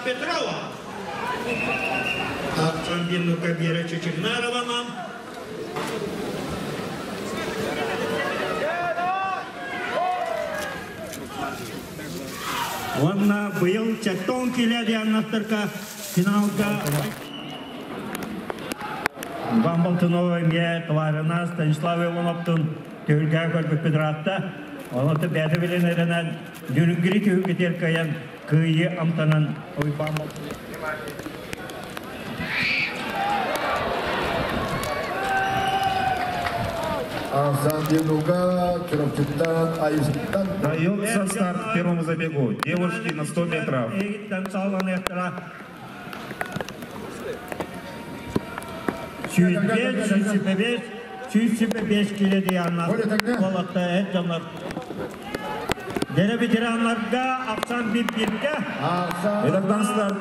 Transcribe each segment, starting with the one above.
Петрова. Акцентину Кабира Чечернарована. Онна быйыл чаттон келеді аннақтырға финалға. Бамбалтынова ме Кларина Станислав Ивановтың төгілге көргі Петратта. Олаты бәді білен әрінен дүрінгірі төгілгі теркаян күйі амтанын ой Бамбалтын. Дается старт первому забегу. Девушки на 100 метров. Итак, старт.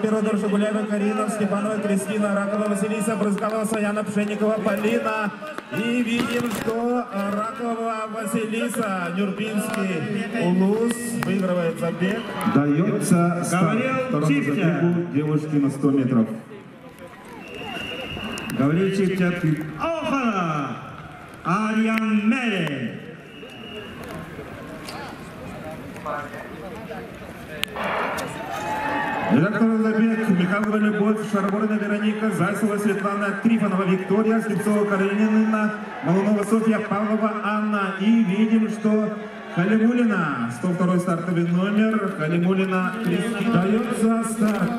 Первая дорожка Гуляева Карина, Степанова Кристина, Ракова Василиса, Брызгалова Саяна, Пшенникова Полина. И видим, что Ракова Василиса, Нюрбинский Улус выигрывает забег. Дается старт второму забегу девушки на 100 метров. Гаврил Чиптяк. Охара! Ариан Мере. Итак, второй забег. Михайлова Любовь, Шарборина Вероника, Зайцева Светлана, Трифонова Виктория, Слепцова Каролина, Малунова Софья, Павлова Анна. И видим, что Халимулина, 102-й стартовый номер, Халимулина Кристина. Дается старт.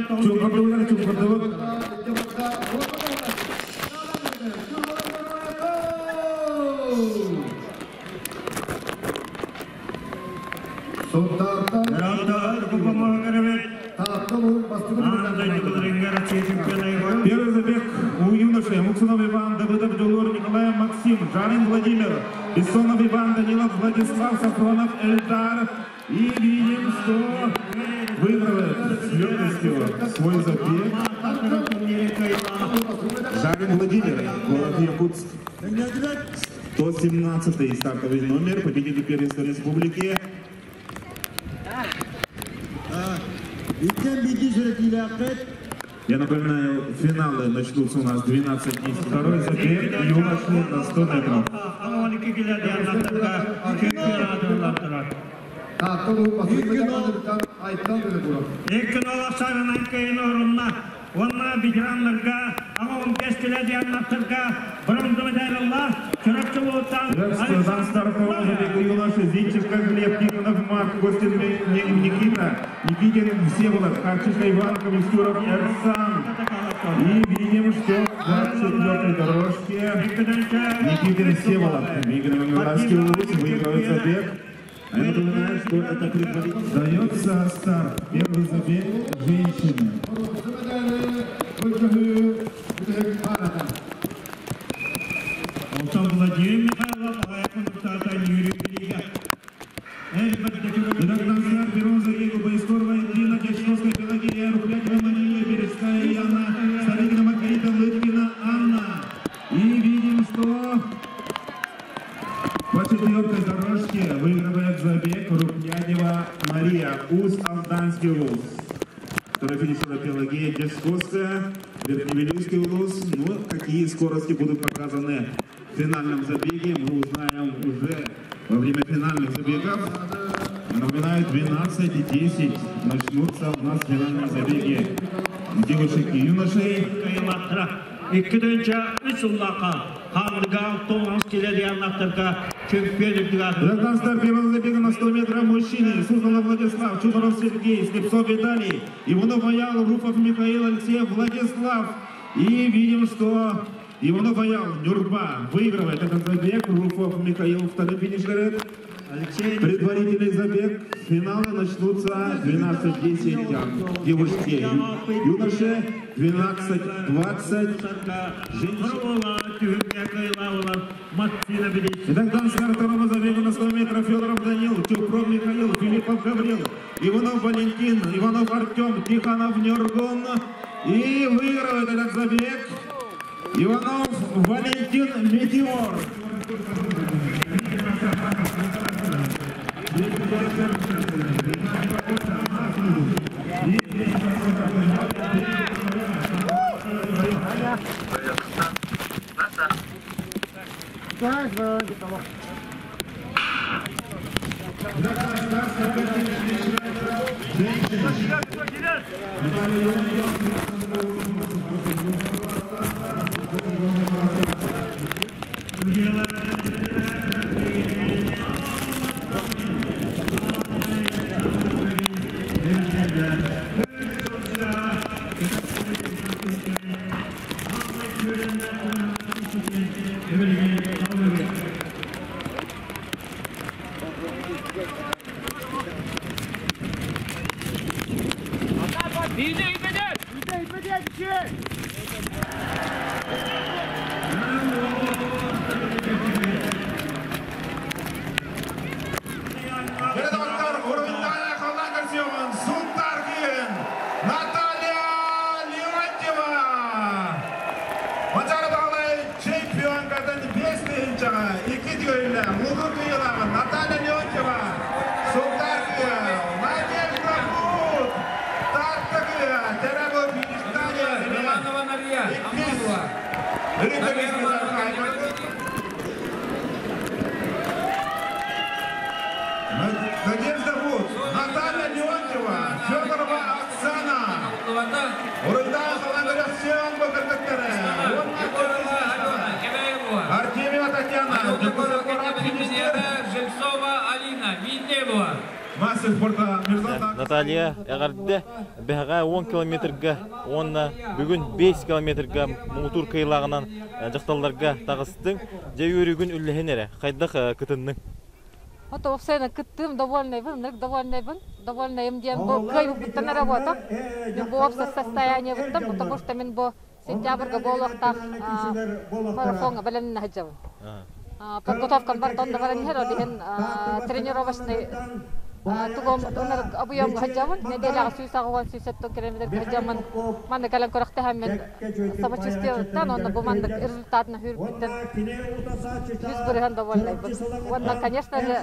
Чумпардова. Первый забег у юношей. Муксунов Иван, Давыдов Джулур, Николаев Максим, Жарин Владимир, Бессонов Иван, Данилов Владислав, Сафронов Эльдар. И видим, что выигрывает с легкостью свой забег Жарин Владимир, город Якутск. 117-й стартовый номер, победитель первенства республики. Я напоминаю, финалы начнутся у нас 12 дней. Второй забег юноши на 100 метров. Онна бигранларга, аңа 15 келеді аннақтырға, бұрымды медалілар, күрекші болуттан... Дан стартового забега юноши Зинченко, Глеб, Никонов, Марк, Костин, Никита, Никитин, Всеволод, Харчишка, Иван, Комиссюров, Эрсан. И видим, что на 4-й дорожке Никитин, Всеволод, выигрывает забег. А я напоминаю, что это предварительно. Дается старт. Первый забег женщины. Владимир Михайлов, а я контактан Юрий Белига. Итак, на старт первого забега Боискорова Ирина, Дечковская Пелагея, Руплятина Мария, Бережская Яна, Старикина Маргарита, Лыткина Анна. И видим, что по 4-й дорожке выигрывает забег Рупнянева Мария, Уз-Алданский Улус. Вторая финишила Пелагея Десковская, Верхневилюйский Улус. Ну, какие скорости будут показаны в финальном забеге, мы узнаем уже во время финальных забегов. Напоминаю, 12:10 начнутся у нас финальные забеги девушек и юношей. İkinci Resulullah Hamırga Томас келеді аннақтырға чемпионы дегады. Итак, старт первого забега на 100 метров мужчины. Сусланов Владислав, Чубаров Сергей, Слепцов Виталий, Иванов Аял, Руфов Михаил, Алексеев Владислав. И видим, что Иванов Аял, Нюрба выигрывает этот забег. Руфов Михаил второй финиширует. Предварительный забег. Финалы начнутся 12:10. Девушки, юноши 12:20. Итак, дан старт второго забега на 100 метров. Федоров Данил, Чупров Михаил, Филиппов Гаврил, Иванов Валентин, Иванов Артем, Тихонов Нюргун. И выигрывает этот забег Иванов Валентин Метеор. Надежда Вуд, Наталья Леонтьева, Федорова Оксана. Орында қаланғырық сүйен бұқырдықтары. Артемьева Татьяна. Жильцова Алина. Витебова. Мастер спорта Мирзон. Наталья әғарды бәға 10 километрға, онна бүгін 5 километрға мұғытур қиылағынан жақталарға тағыстың. Жай өрігін үлләхен әрі, қайдақ күтіннің? Вот овсяна кыттым довольный им дем кайф бутта на работа. Любовь состояние в этом, потому что мен бо сентябрьга болуктах марафонга белен хаджав. Подготовка бартон даварен херодихен тренировочный тугом объем хаджаван неделя сүйсаган 160 км хаджаман манда калан коракта мен самочувствие тан он буманда результатна хүрбиттен жүз бирен довольный. Вот конечно же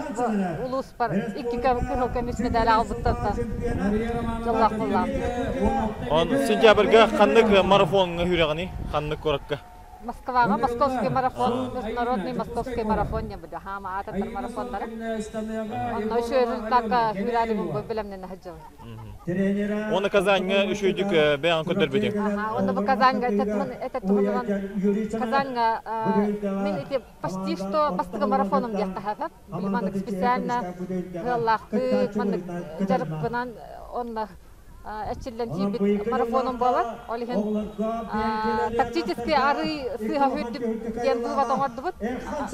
улус пар 2 км медаль албыттарта. Аллах булла. Он сентябрьга ханнык марафон хүрәгәни, ханнык коракка. Москвага, московский марафон, международный московский марафон не буде. Хама ататар марафон дара. Он еще результатка хүрәли бу белемнен хаджав. Он Казаньга үшөйдік бәян көттербеде. Он в Казаньга этот Казаньга мен эти почти что бастыга марафоном где-то хафа. Ман специально Аллахты ман жарыпынан он Эчиллен тибит марафоном болар. Олихен тактически ары сыха хүрдүп ден булга тоңордубут.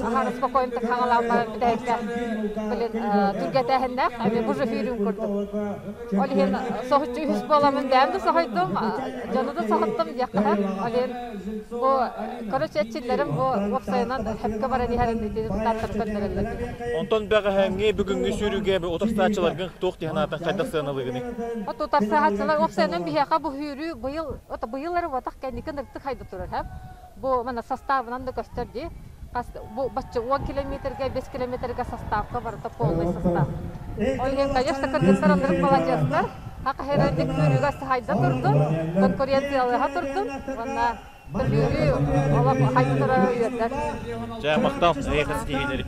Ахар спокойно хаңалам бар бидайка. Билен тургатахында ами бужу хүрүм көрдүм. Олихен сохчу хүс боламын дәмді сохойдым. Жаныда сохоттым якка. Олихен бу короче эчиллерим бу опсайнан хепке бара дихәрен диде таттыр көндөрөлдү. Онтон бәгә хәңге бүгүнге сүрүгә бу отарстачыларга тохти ханатын кайда сыналыгыны. Хатчылар опсайнан бияка бу хүрү быйыллары ватак кендикендер хайда турар хәп. Бу мана составынан да көстөрдү. Бу бачча 10 километрге 5 километрге составка бар, это полный состав. Олген конечно кондиционер молодецлар. Хака хердик хүрүгө хайда турду. Конкуренциялыга турду. Мана хүрү алап хайда турар йөрдүр. Жа мактал эйхас дигенери.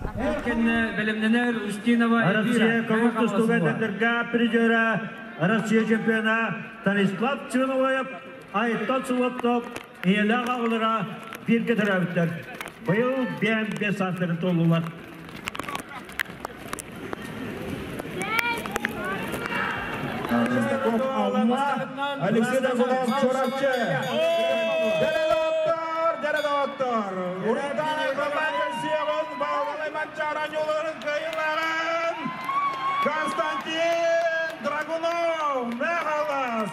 Белемненер Устинова Россия коллективстугадерга призера Россия чемпиона Станислав Чыновоев айттан сылыптып елі қағылыра бірге тұрабыттар. Бұл бән 5 астырын толулар. Алексей Дазулов, Чорапчы. Дәрәдаттар. Урында команда сиягын бағалай манчаран yolların kıyıların. Konstantin Dragunov, Megalas.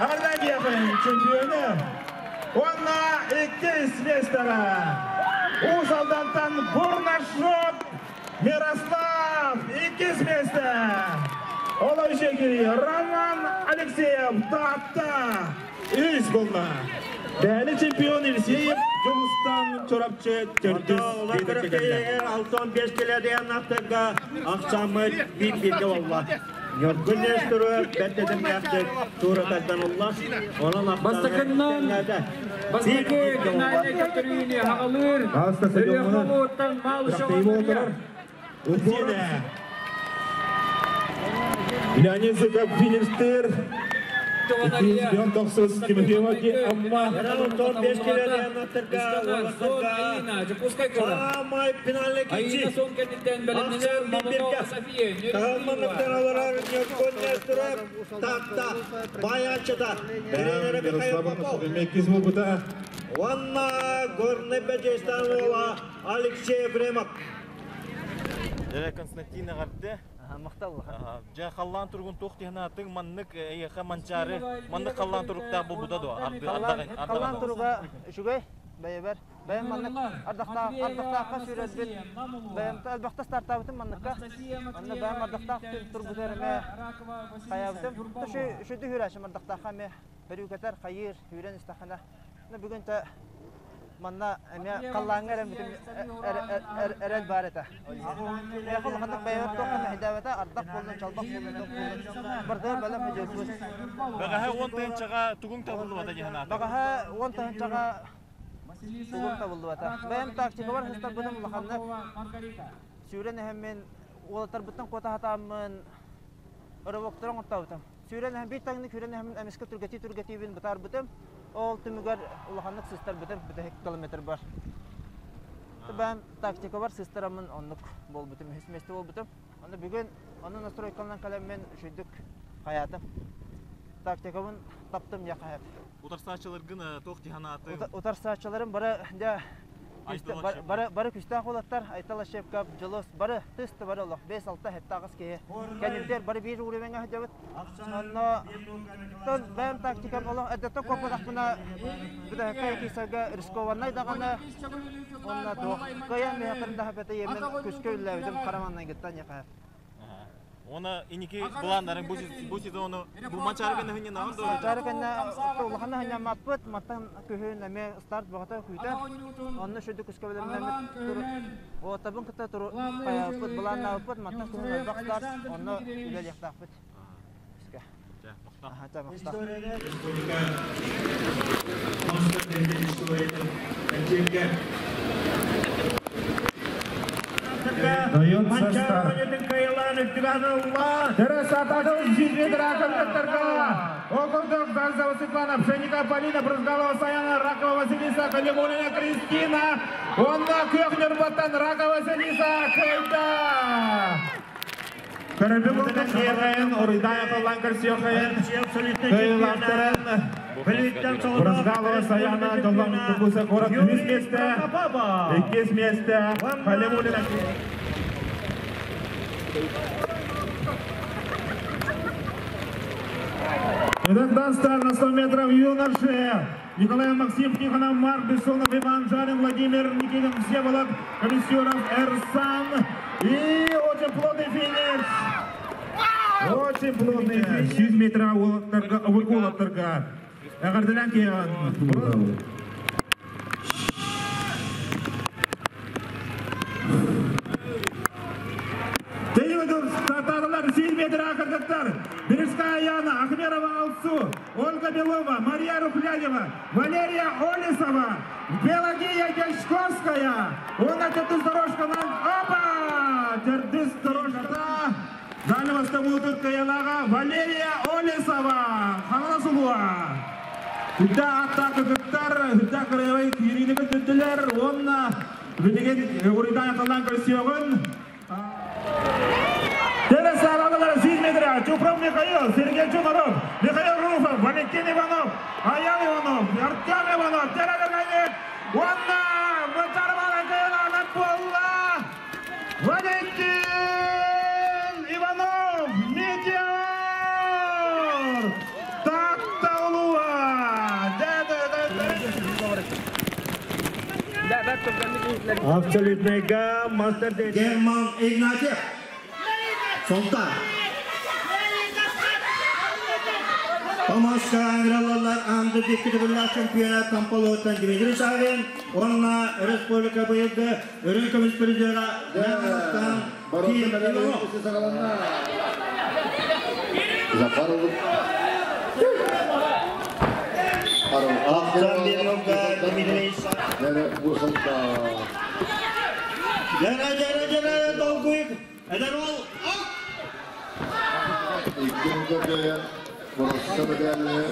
Ардагияның чемпионы. Онна 2 местера. Узалдантан Бурнашов, Мирослав 2 места. Олай шекері Роман Алексеев тапта 3 болна. Бәлі чемпион Илсеев Жұмыстан Чорапчы төртіз. 65 келеді янақтыға ақшамы 1-1 болла. Yorgunlaştırı, betledim yaptık. Tuğra kazanılmaz. Onun Bastakından Bastaki günayne kötürüğünü hağılır. Ölü hamurttan mal şoğanlar. Leonid Zыков финишtir. 290 Тимофеевки, amma 5 kilodan atırga, Amay finale geçi. Akşam birbirge. Kahramanlıktan olarak Yorgunlaştırı, Takta, Bayançı'da. Trenere Mikhail Popov. Vanna Горный Бежестан ола Алексей Ефремов. Жара Константина гарды. Мактал. Жа халлан тургун тоқтихнатын маннык эйха манчары. Маннык халлан турукта бу буда до. Халлан туруга шугай бәйбәр. Бәйм маннык ардакта кашүрәдбин. Бәйм албакта стартабытым манныкка. Анны бәйм ардакта турбузарыма каябытым. Шу дүһүрәшем ардакта хаме. Хөрүкәтәр хайыр хүрән истахана. Бүгін та манна әме қаллаңар әмітім әрәл бар әті. Яқыл қандық бәйір тоқын әйдәвәті ардақ болын, чалбақ болын, тоқ болын. Бірдер бәлім әжелбіз. Бағаға 10 тайынчаға түгің табылды бата жеханаты? Бағаға 10 тайынчаға түгің табылды бата. Бәйім тактика бар, хыстар бұным лақанны. Сүйрен әхеммен олатар бұттың қота хатамын ұрывоқтырын ұттауытым. Сүйрен әхем бір таңны көрен әхеммен әмескі түргәти бін бұтар бұтым. Ол түмігер ұлақанлық сыстар бұтым, бұты 2 километр бар. Бәм тактика бар, сыстарамын онлық бол бұтым, үсместі бол бұтым. Оны бүгін, оны настройкалынан кәлеммен үшүйдік қаятым. Тактикамын таптым я қаят. Утарсачыларгын тоқтиханаты? Утарсачыларым бары күсті ақылаттар, айталашев кап, жылыс, бары тұсты бары олық, 5-6 хеттағыз кейі. Кәнімдер бары бір ұғырымен әжабыт. Бәм тактикам олық, әдетті көпідақпына бүді әккай кейсәге рискованнай дағаны, онына тоқ. Қаян мейақырында әпеті емен күшкі үлләудің қараманнан кеттен еқайып. Оны инеки бұландарын бұл сезоны бұл мачарыгын хүнен ағын дұры? Мачарыгын ұлғаны хүнен маппыт, маттан күйін әме старт бағыта күйден. Оны шүді күскөбелерін әмет тұры. Отабын күтті тұры қаяппыт, бұланна ұппыт, маттан күйін әлбақ старт, оны үлел яқтақпыт. Дает состав. Тересатадыл жидведір ақындықтарға. Околдық Газдава Светлана, Пшеника Полина, Брызгалова Саяна, Ракова Василиса, Калимулина Кристина. Онна Көхнер Баттан, Ракова Василиса, Кайда. Карабилуның еғайын, Оридая Қалан Карсиоқайын, Кайлақтырын. Брызгалова Саяна, Долан Кукуса, Корот, 2 месте. 2 месте. Калимулина Кристина. Итак, старт на 100 метров юноши. Николай Максим, Тихонов, Марк Бессонов, Иван Жарин, Владимир Никитин, Всеволод, Комиссионов, Эрсан. И очень плотный финиш. Очень плотный финиш. 100 метров улаттырга. Ағардылан кейін. Стартадылар 100 метр ақырдықтар. Бережская Яна, Ахмерова Алсу, Ольга Белова, Мария Рухлянева, Валерия Олесова, Пелагея Дячковская. Она тетус дорожканан. Опа! Тердис дорожката. Дальнего стамултык каялага Валерия Олесова. Ханана Сулуа. Хүдда аттақы күттар, хүдда қырайвай күйрейнігін түттілер. Онна бүдеген ұридан қалан көрсеуғын. Терес аралары 100 метр. Чупров Михаил, Сергей Чумаров, Михаил Руфов, Валентин Иванов, Аян Иванов, Артем Иванов, Терегайник. Онна Ватарвара Каяланат болла. Валентин Иванов, Метеор. Тактаулуа. Абсолютный гам, мастер Герман Игнатьев. Солта. Томас Агралалар Анды Дикидовilla чемпионат Камполотан Дмитрий Савин. Онна Республика Быйылды. Өрін комиссарыдера. Дәмістан. Киім Иванов. Zafarov. Aksan Birovka Dimitrievich. Jara Bursalka. Jara Dolguik. Eder ol. İkinci de Borussia bedelli.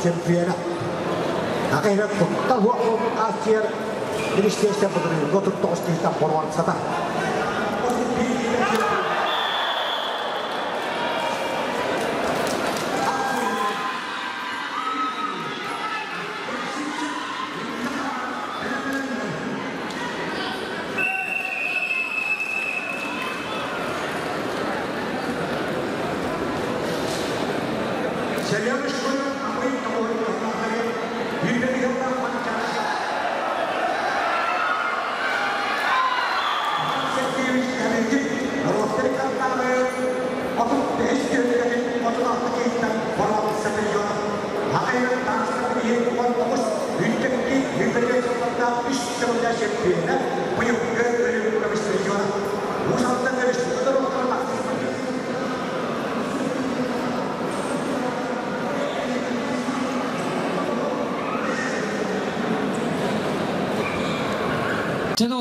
Чемпиона. Akhirnya tahu akhir ini setiap berdiri, gotuk tos kita forward sata.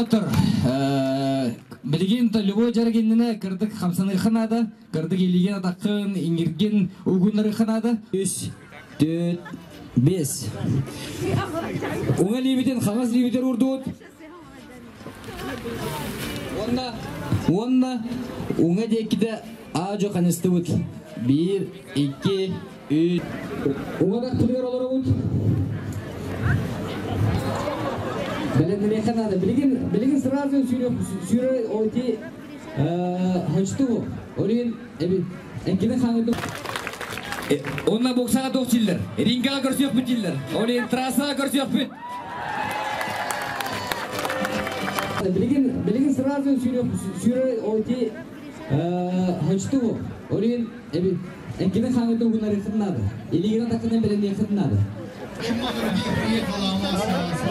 Отыр. Білген любой жаргеніне кірдік қамсаны қынады, кірдік елеген атақын, еңгерген ұғыныры қынады. 3, 4, 5. Оңа лебеден қағаз лебедер ұрды өт. Онна оңа декіді ажо қанысты өт. 1, 2, 3. Оңа да құлғар олар өт. Білген сразу сүйрі ойти ханшты бұл. Олеген әңкені қаңырды. Онна боксаға тоқчилдер, рингаға көрсек бүтілдер. Олеген трасаға көрсек бүт. Білген сразу сүйрі ойти ханшты бұл. Олеген әңкені қаңырды бұнары қырнады. Елеген атақынан білен не қырнады. Приехала у нас